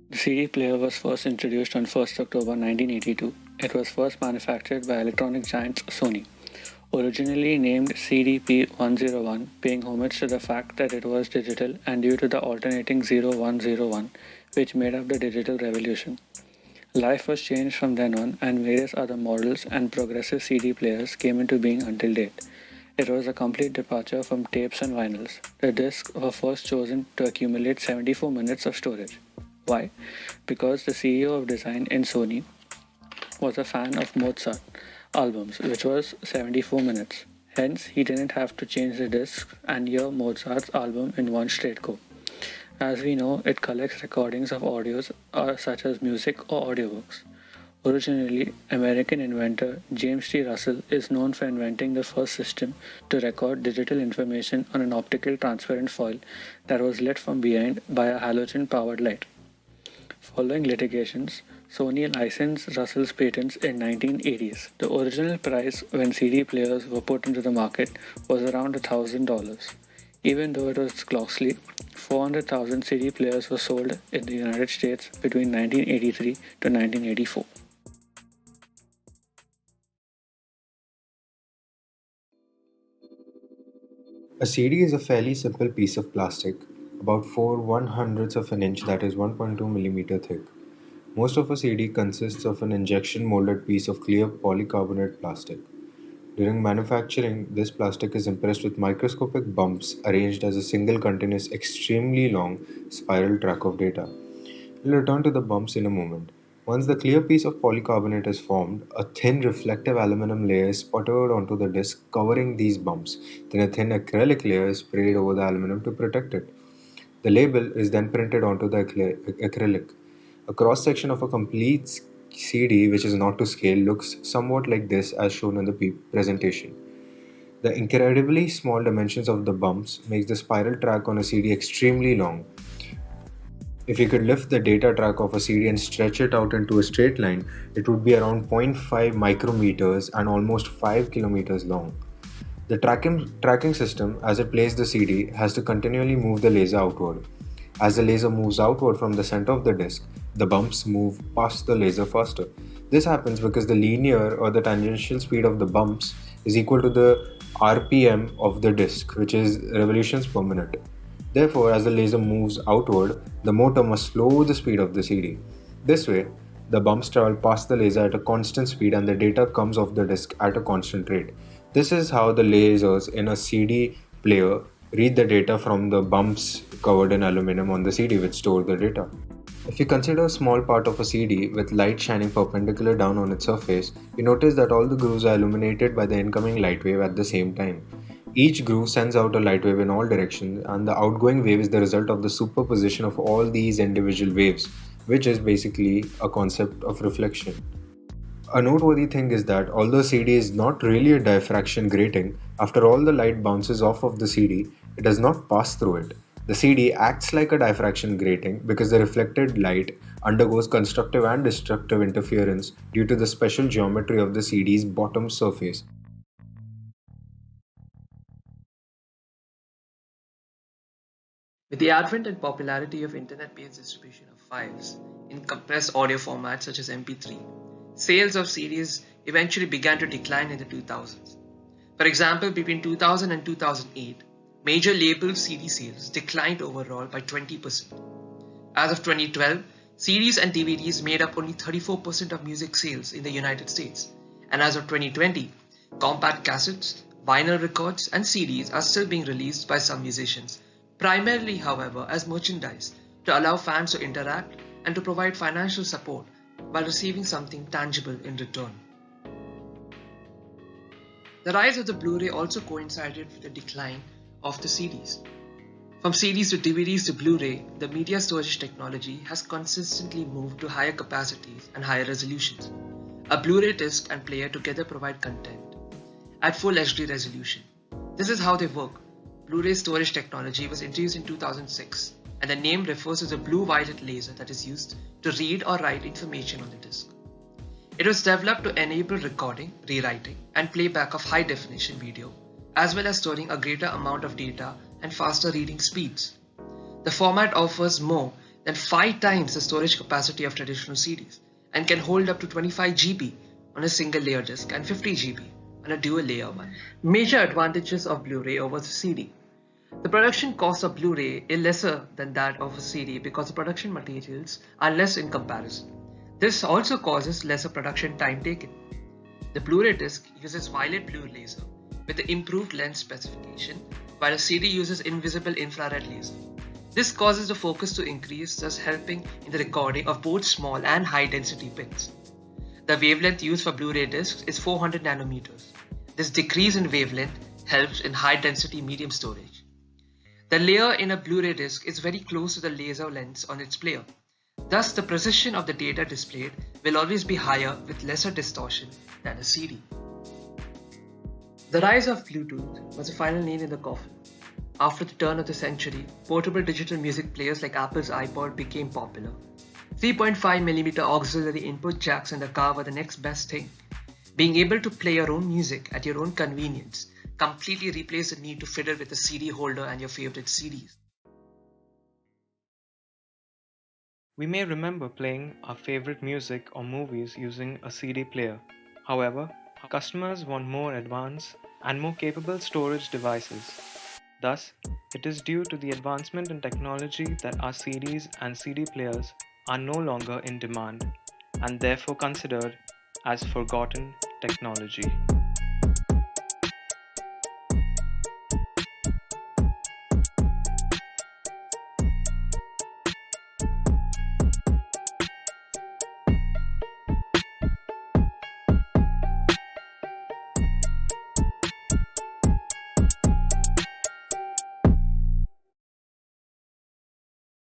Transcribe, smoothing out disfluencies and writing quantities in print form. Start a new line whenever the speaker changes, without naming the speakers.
The CD player was first introduced on 1st October 1982. It was first manufactured by electronic giant Sony. Originally named CDP-101, paying homage to the fact that it was digital and due to the alternating 0101, which made up the digital revolution. Life was changed from then on, and various other models and progressive CD players came into being until date. It was a complete departure from tapes and vinyls. The discs were first chosen to accumulate 74 minutes of storage. Why? Because the CEO of design in Sony was a fan of Mozart albums, which was 74 minutes. Hence, he didn't have to change the discs and hear Mozart's album in one straight go. As we know, it collects recordings of audios such as music or audiobooks. Originally, American inventor James T. Russell is known for inventing the first system to record digital information on an optical transparent foil that was lit from behind by a halogen powered light. Following litigations, Sony licensed Russell's patents in 1980s. The original price when CD players were put into the market was around $1,000. Even though it was costly, 400,000 CD players were sold in the United States between 1983 to 1984.
A CD is a fairly simple piece of plastic, about 4/100ths of an inch, that is 1.2 millimeter thick. Most of a CD consists of an injection molded piece of clear polycarbonate plastic. During manufacturing, this plastic is impressed with microscopic bumps arranged as a single continuous, extremely long spiral track of data. We'll return to the bumps in a moment. Once the clear piece of polycarbonate is formed, a thin reflective aluminum layer is sputtered onto the disc covering these bumps. Then a thin acrylic layer is sprayed over the aluminum to protect it. The label is then printed onto the acrylic. A cross section of a complete CD, which is not to scale, looks somewhat like this as shown in the presentation. The incredibly small dimensions of the bumps makes the spiral track on a CD extremely long. If you could lift the data track of a CD and stretch it out into a straight line, it would be around 0.5 micrometers and almost 5 kilometers long. The tracking system, as it plays the CD, has to continually move the laser outward. As the laser moves outward from the center of the disc, the bumps move past the laser faster. This happens because the linear or the tangential speed of the bumps is equal to the RPM of the disc, which is revolutions per minute. Therefore, as the laser moves outward, the motor must slow the speed of the CD. This way, the bumps travel past the laser at a constant speed and the data comes off the disc at a constant rate. This is how the lasers in a CD player read the data from the bumps covered in aluminum on the CD which store the data. If you consider a small part of a CD with light shining perpendicular down on its surface, you notice that all the grooves are illuminated by the incoming light wave at the same time. Each groove sends out a light wave in all directions, and the outgoing wave is the result of the superposition of all these individual waves, which is basically a concept of reflection. A noteworthy thing is that although CD is not really a diffraction grating, after all the light bounces off of the CD, it does not pass through it. The CD acts like a diffraction grating because the reflected light undergoes constructive and destructive interference due to the special geometry of the CD's bottom surface.
With the advent and popularity of internet-based distribution of files in compressed audio formats such as MP3, sales of CDs eventually began to decline in the 2000s. For example, between 2000 and 2008, major label CD sales declined overall by 20%. As of 2012, CDs and DVDs made up only 34% of music sales in the United States, and as of 2020, compact cassettes, vinyl records, and CDs are still being released by some musicians, primarily, however, as merchandise to allow fans to interact and to provide financial support while receiving something tangible in return. The rise of the Blu-ray also coincided with the decline of the CDs. From CDs to DVDs to Blu-ray, the media storage technology has consistently moved to higher capacities and higher resolutions. A Blu-ray disc and player together provide content at full HD resolution. This is how they work. Blu-ray storage technology was introduced in 2006, and the name refers to the blue-violet laser that is used to read or write information on the disc. It was developed to enable recording, rewriting, and playback of high-definition video, as well as storing a greater amount of data and faster reading speeds. The format offers more than 5 times the storage capacity of traditional CDs and can hold up to 25 GB on a single layer disc and 50 GB on a dual layer one. Major advantages of Blu-ray over the CD. The production cost of Blu-ray is lesser than that of a CD because the production materials are less in comparison. This also causes lesser production time taken. The Blu-ray disc uses violet blue laser with the improved lens specification, while a CD uses invisible infrared laser. This causes the focus to increase, thus helping in the recording of both small and high density bits. The wavelength used for Blu-ray discs is 400 nanometers. This decrease in wavelength helps in high density medium storage. The layer in a Blu-ray disc is very close to the laser lens on its player. Thus, the precision of the data displayed will always be higher with lesser distortion than a CD. The rise of Bluetooth was the final nail in the coffin. After the turn of the century, portable digital music players like Apple's iPod became popular. 3.5mm auxiliary input jacks in the car were the next best thing. Being able to play your own music at your own convenience completely replaced the need to fiddle with a CD holder and your favorite CDs.
We may remember playing our favorite music or movies using a CD player. However, customers want more advanced and more capable storage devices. Thus, it is due to the advancement in technology that our CDs and CD players are no longer in demand and therefore considered as forgotten technology.